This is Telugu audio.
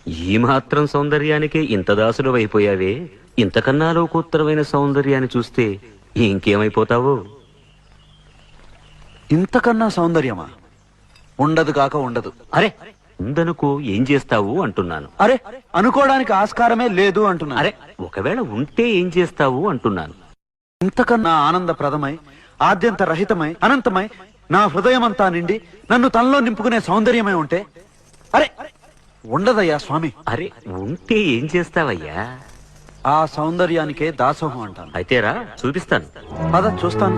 ఈ మాత్రం సౌందర్యానికే ఇంత దాసుడు అయిపోయావే, ఇంతకన్నా లోకోత్తరమైన సౌందర్యాన్ని చూస్తే ఇంకేమైపోతావో. ఇంతకన్నా సౌందర్యమా? ఉండదు కాక ఉండదు. అరే ఉందనుకో ఏం చేస్తావు అంటున్నాను. అరే అనుకోవడానికి ఆస్కారమే లేదు అంటున్నా. అరే ఒకవేళ ఉంటే ఏం చేస్తావు అంటున్నాను. ఇంతకన్నా ఆనందప్రదమై, ఆద్యంత రహితమై, అనంతమై, నా హృదయమంతా నిండి నన్ను తనలో నింపుకునే సౌందర్యమై ఉంటే అరే ఉండదయ్యా స్వామి. అరే ఉంటే ఏం చేస్తావయ్యా? ఆ సౌందర్యానికే దాసోహం అంటాను. అయితేరా చూపిస్తాను. పద చూస్తాను.